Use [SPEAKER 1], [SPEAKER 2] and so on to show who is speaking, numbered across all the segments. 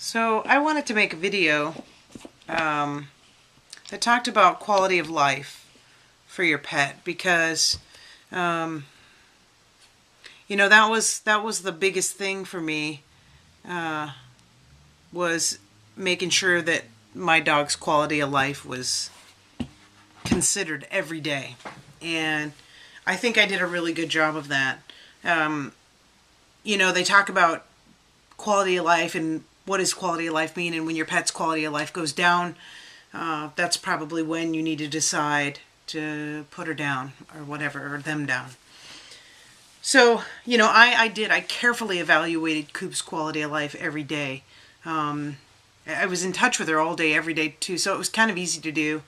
[SPEAKER 1] So I wanted to make a video that talked about quality of life for your pet because that was the biggest thing for me, was making sure that my dog's quality of life was considered every day, and I think I did a really good job of that. They talk about quality of life and what does quality of life mean, and when your pet's quality of life goes down, that's probably when you need to decide to put her down or whatever, or them down. So, I carefully evaluated Coop's quality of life every day. I was in touch with her all day, every day too, so it was kind of easy to do.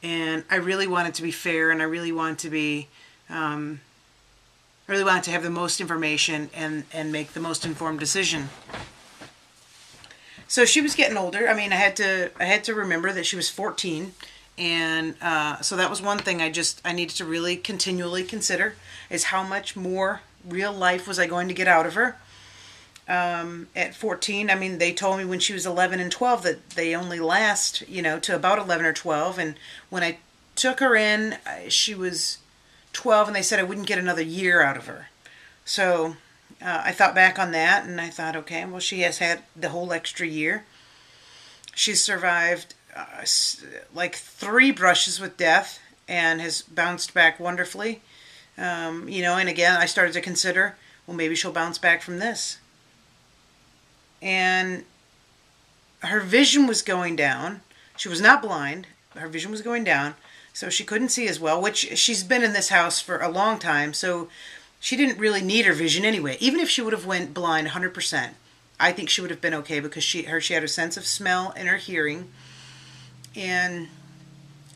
[SPEAKER 1] And I really wanted to be fair, and I really wanted to be, I really wanted to have the most information and make the most informed decision. So she was getting older. I mean, I had to remember that she was 14, and so that was one thing I needed to really continually consider, is how much more real life was I going to get out of her. At 14, I mean, they told me when she was 11 and 12 that they only last, to about 11 or 12. And when I took her in, she was 12, and they said I wouldn't get another year out of her. So I thought back on that, and I thought, okay, well, she has had the whole extra year. She's survived like 3 brushes with death and has bounced back wonderfully. And again, I started to consider, well, maybe she'll bounce back from this. And her vision was going down. She was not blind. Her vision was going down, so she couldn't see as well, which she's been in this house for a long time, so she didn't really need her vision anyway. Even if she would have went blind 100%, I think she would have been okay, because she had a sense of smell and her hearing, and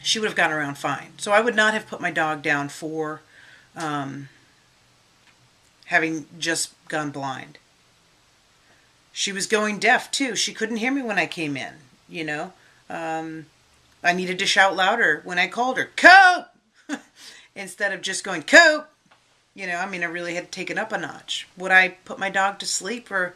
[SPEAKER 1] she would have gotten around fine. So I would not have put my dog down for having just gone blind. She was going deaf too. She couldn't hear me when I came in, I needed to shout louder when I called her, Cope! Instead of just going, Cope! I really had to take it up a notch. Would I put my dog to sleep or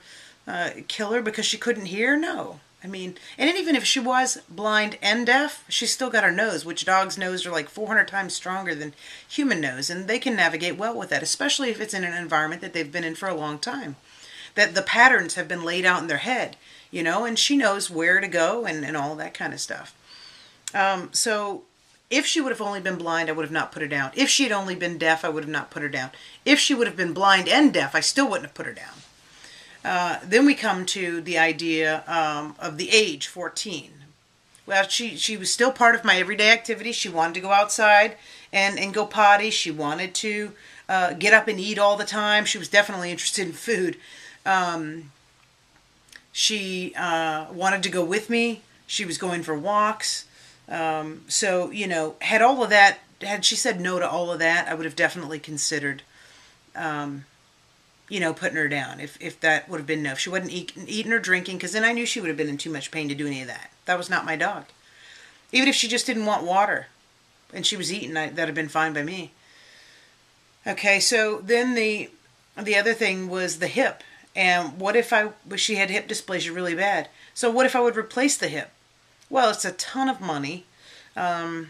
[SPEAKER 1] kill her because she couldn't hear? No. And even if she was blind and deaf, she's still got her nose, which dogs' nose are like 400 times stronger than human nose, and they can navigate well with that, especially if it's in an environment that they've been in for a long time. That the patterns have been laid out in their head, and she knows where to go and all that kind of stuff. So if she would have only been blind, I would have not put her down. If she had only been deaf, I would have not put her down. If she would have been blind and deaf, I still wouldn't have put her down. Then we come to the idea of the age, 14. Well, she was still part of my everyday activities. She wanted to go outside and go potty. She wanted to get up and eat all the time. She was definitely interested in food. She wanted to go with me. She was going for walks. Had all of that, had she said no to all of that, I would have definitely considered, putting her down, if that would have been no. If she wasn't eating or drinking, because then I knew she would have been in too much pain to do any of that. That was not my dog. Even if she just didn't want water and she was eating, that would have been fine by me. Okay, so then the other thing was the hip. And what if she had hip dysplasia really bad? So what if I would replace the hip? Well, it's a ton of money. And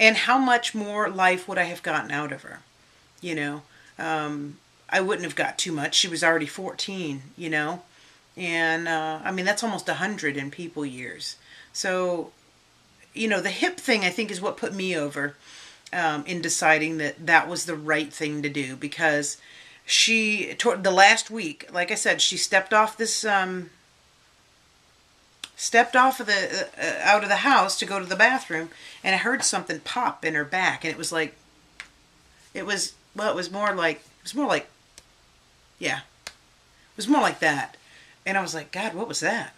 [SPEAKER 1] how much more life would I have gotten out of her? I wouldn't have got too much. She was already 14, And, that's almost 100 in people years. So, the hip thing, I think, is what put me over in deciding that was the right thing to do, because the last week, like I said, she stepped off of out of the house to go to the bathroom, and I heard something pop in her back, and it was more like that. And I was like, God, what was that?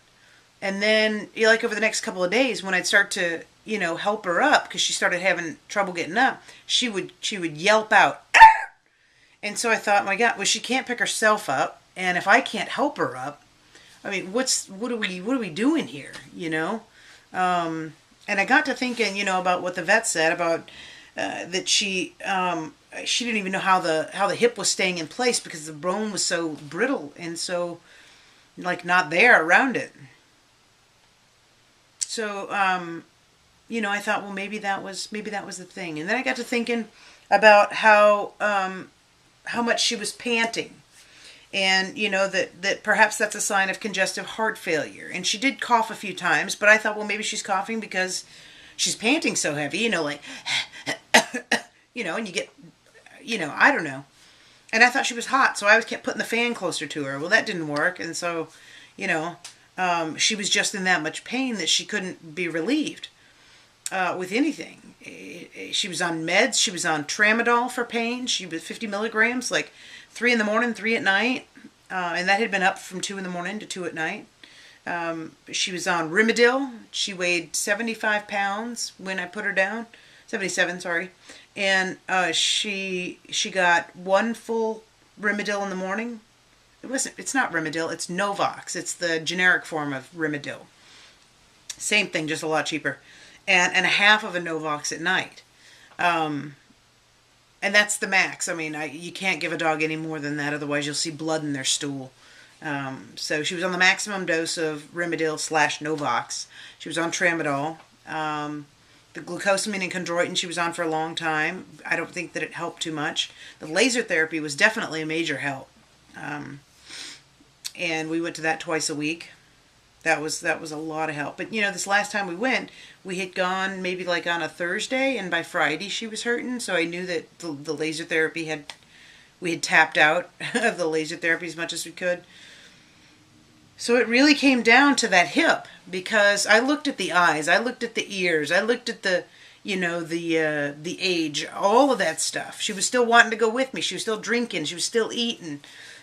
[SPEAKER 1] And then, over the next couple of days, when I'd start to, help her up, because she started having trouble getting up, she would yelp out, "Arr!" And so I thought, my God, well, she can't pick herself up, and if I can't help her up, what are we doing here, And I got to thinking, about what the vet said about that she didn't even know how the hip was staying in place, because the bone was so brittle and so like not there around it. So, I thought, well, maybe that was the thing. And then I got to thinking about how much she was panting, and that perhaps that's a sign of congestive heart failure. And she did cough a few times, but I thought, well, maybe she's coughing because she's panting so heavy, like, and you get, I don't know. And I thought she was hot, so I was kept putting the fan closer to her. Well, that didn't work, and so, she was just in that much pain that she couldn't be relieved with anything. She was on meds. She was on tramadol for pain. She was 50 milligrams, like 3 in the morning, 3 at night. And that had been up from 2 in the morning to 2 at night. She was on Rimadyl. She weighed 75 pounds when I put her down. 77, sorry. And she got 1 full Rimadyl in the morning. It's not Rimadyl, it's Novox. It's the generic form of Rimadyl. Same thing, just a lot cheaper. And a half of a Novox at night. And that's the max. I mean, you can't give a dog any more than that, otherwise you'll see blood in their stool. So she was on the maximum dose of Rimadyl / Novox. She was on tramadol. The glucosamine and chondroitin she was on for a long time. I don't think that it helped too much. The laser therapy was definitely a major help. And we went to that twice a week. That was a lot of help. But this last time we went, we had gone maybe like on a Thursday, and by Friday she was hurting. So I knew that the laser therapy we had tapped out of the laser therapy as much as we could. So it really came down to that hip, because I looked at the eyes, I looked at the ears, I looked at the age, all of that stuff. She was still wanting to go with me. She was still drinking. She was still eating.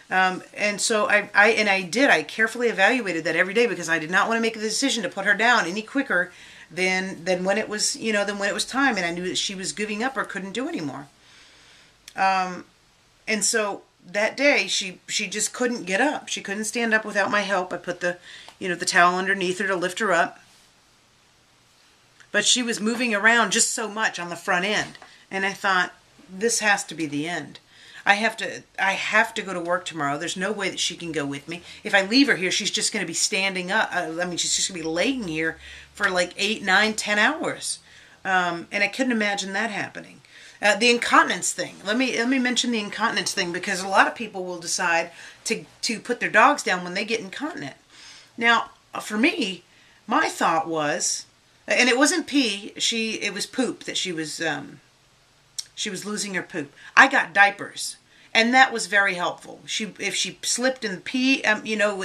[SPEAKER 1] And so I carefully evaluated that every day, because I did not want to make the decision to put her down any quicker than when it was, than when it was time. And I knew that she was giving up or couldn't do anymore. And so that day she just couldn't get up. She couldn't stand up without my help. I put the towel underneath her to lift her up. But she was moving around just so much on the front end. And I thought, this has to be the end. I have to go to work tomorrow. There's no way that she can go with me. If I leave her here, she's just going to be standing up. She's just going to be laying here for like 8, 9, 10 hours. And I couldn't imagine that happening. The incontinence thing. Let me mention the incontinence thing, because a lot of people will decide to put their dogs down when they get incontinent. Now, for me, my thought was, and it wasn't pee. It was poop that she was losing her poop. I got diapers, and that was very helpful. If she slipped in the pee,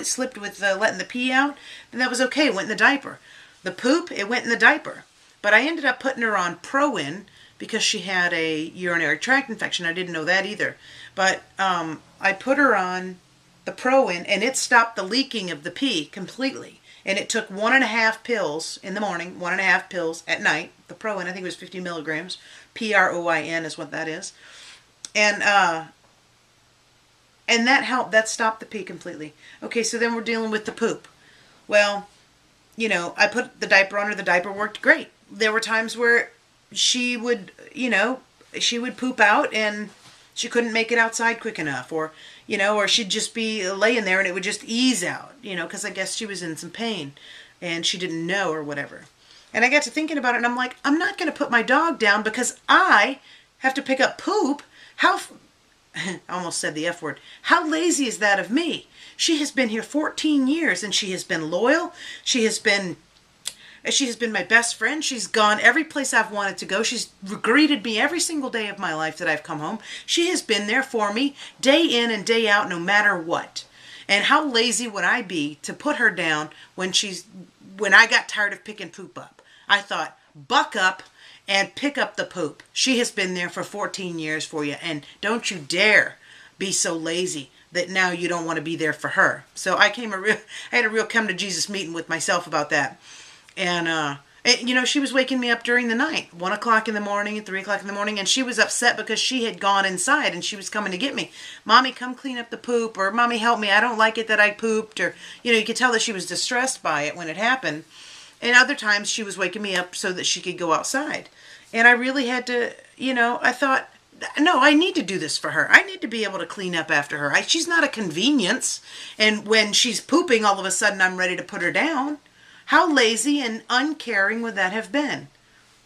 [SPEAKER 1] slipped with letting the pee out, then that was okay. It went in the diaper. The poop, it went in the diaper. But I ended up putting her on Pro-In because she had a urinary tract infection. I didn't know that either. But I put her on the Pro-In, and it stopped the leaking of the pee completely. And it took 1.5 pills in the morning, 1.5 pills at night. The Pro-In, I think it was 50 milligrams. Proin is what that is. And that helped. That stopped the pee completely. Okay, so then we're dealing with the poop. Well, I put the diaper on her. The diaper worked great. There were times where she would poop out and she couldn't make it outside quick enough, or she'd just be laying there and it would just ease out, because I guess she was in some pain and she didn't know or whatever. And I got to thinking about it, and I'm like, I'm not going to put my dog down because I have to pick up poop. I almost said the F word. How lazy is that of me? She has been here 14 years, and she has been loyal. She has been my best friend. She's gone every place I've wanted to go. She's greeted me every single day of my life that I've come home. She has been there for me day in and day out, no matter what. And how lazy would I be to put her down when I got tired of picking poop up? I thought, buck up and pick up the poop. She has been there for 14 years for you, and don't you dare be so lazy that now you don't want to be there for her. So I had a real come to Jesus meeting with myself about that. And she was waking me up during the night, 1 o'clock in the morning and 3 o'clock in the morning, and she was upset because she had gone inside and she was coming to get me. Mommy, come clean up the poop, or Mommy, help me. I don't like it that I pooped, or, you could tell that she was distressed by it when it happened. And other times she was waking me up so that she could go outside. And I really had to, I thought, no, I need to do this for her. I need to be able to clean up after her. She's not a convenience. And when she's pooping, all of a sudden I'm ready to put her down. How lazy and uncaring would that have been?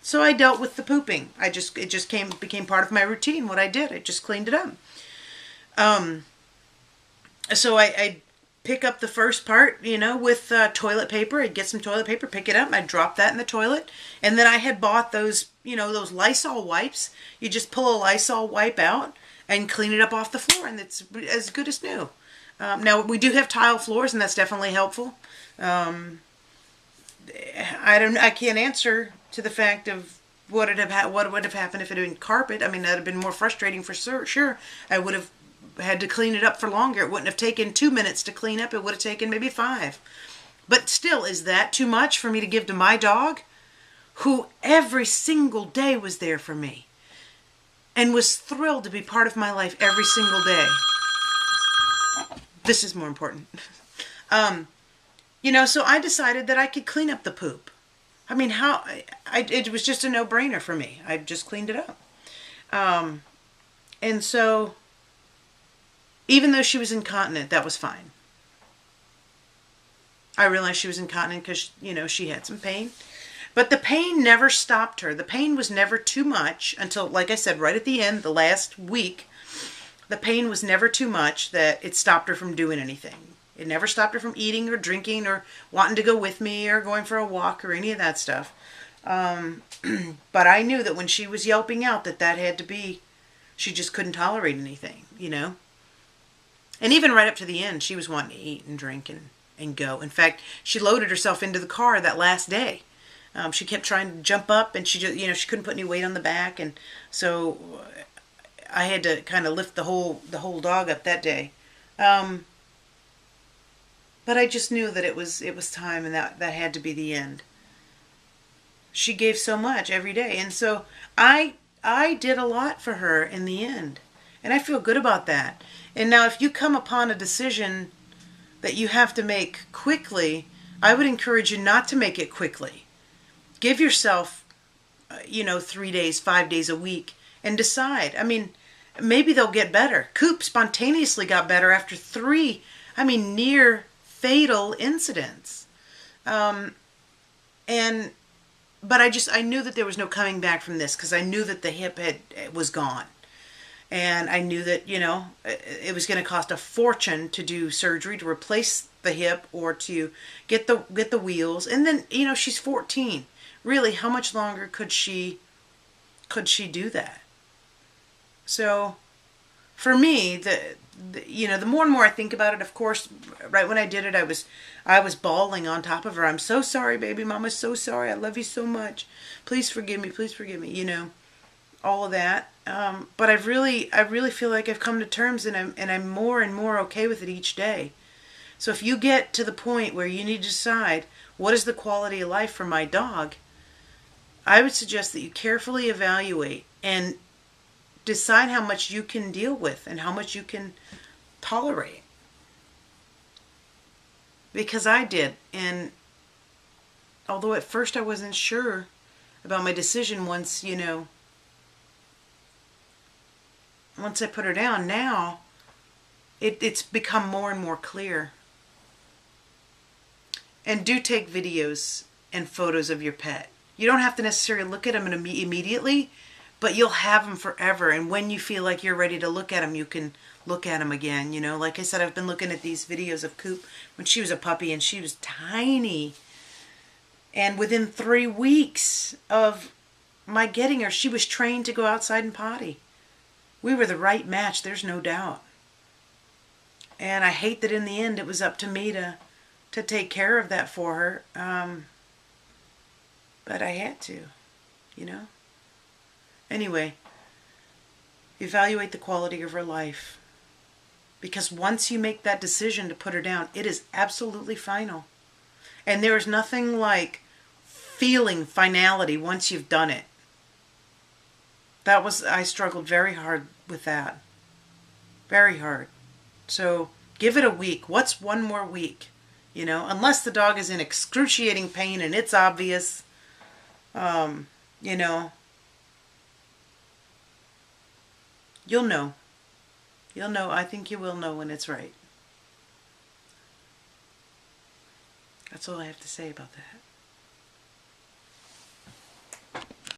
[SPEAKER 1] So I dealt with the pooping. It just became part of my routine. What I did, I just cleaned it up. So I pick up the first part, with toilet paper. I'd get some toilet paper, pick it up, I'd drop that in the toilet. And then I had bought those, those Lysol wipes. You just pull a Lysol wipe out and clean it up off the floor, and it's as good as new. Now, we do have tile floors, and that's definitely helpful. I can't answer to the fact of what would have happened if it had been carpet. I mean, that would have been more frustrating for sure. I would have had to clean it up for longer. It wouldn't have taken 2 minutes to clean up. It would have taken maybe 5. But still, is that too much for me to give to my dog, who every single day was there for me and was thrilled to be part of my life every single day? This is more important. So I decided that I could clean up the poop. I mean, it was just a no-brainer for me. I just cleaned it up. And so, even though she was incontinent, that was fine. I realized she was incontinent because, she had some pain. But the pain never stopped her. The pain was never too much until, like I said, right at the end, the last week, the pain was never too much that it stopped her from doing anything. It never stopped her from eating or drinking or wanting to go with me or going for a walk or any of that stuff. But I knew that when she was yelping out that had to be, she just couldn't tolerate anything, And even right up to the end, she was wanting to eat and drink and go. In fact, she loaded herself into the car that last day. She kept trying to jump up, and she just, she couldn't put any weight on the back, and so I had to kind of lift the whole dog up that day. But I just knew that it was time, and that had to be the end. She gave so much every day, and so I did a lot for her in the end, and I feel good about that. And now, if you come upon a decision that you have to make quickly, I would encourage you not to make it quickly. Give yourself, 3 days, 5 days a week, and decide. I mean, maybe they'll get better. Coop spontaneously got better after 3, near fatal incidents. But I knew that there was no coming back from this, because I knew that the hip was gone. And I knew that, it was going to cost a fortune to do surgery to replace the hip or to get the wheels. And then, she's 14. Really, how much longer could she do that? So for me, the more and more I think about it, of course, right when I did it, I was bawling on top of her. I'm so sorry, baby. Mama's so sorry. I love you so much. Please forgive me. Please forgive me. All of that. But I really feel like I've come to terms, and I'm more and more okay with it each day. So if you get to the point where you need to decide what is the quality of life for my dog, I would suggest that you carefully evaluate and decide how much you can deal with and how much you can tolerate. Because I did. And although at first I wasn't sure about my decision once I put her down, now it's become more and more clear. And do take videos and photos of your pet. You don't have to necessarily look at them immediately, but you'll have them forever. And when you feel like you're ready to look at them, you can look at them again. Like I said, I've been looking at these videos of Coop when she was a puppy, and she was tiny. And within 3 weeks of my getting her, she was trained to go outside and potty. We were the right match, there's no doubt. And I hate that in the end it was up to me to take care of that for her. But I had to, Anyway, evaluate the quality of her life. Because once you make that decision to put her down, it is absolutely final. And there is nothing like feeling finality once you've done it. I struggled very hard with that. Very hard. So give it a week. What's one more week? Unless the dog is in excruciating pain and it's obvious, You'll know. You'll know. I think you will know when it's right. That's all I have to say about that.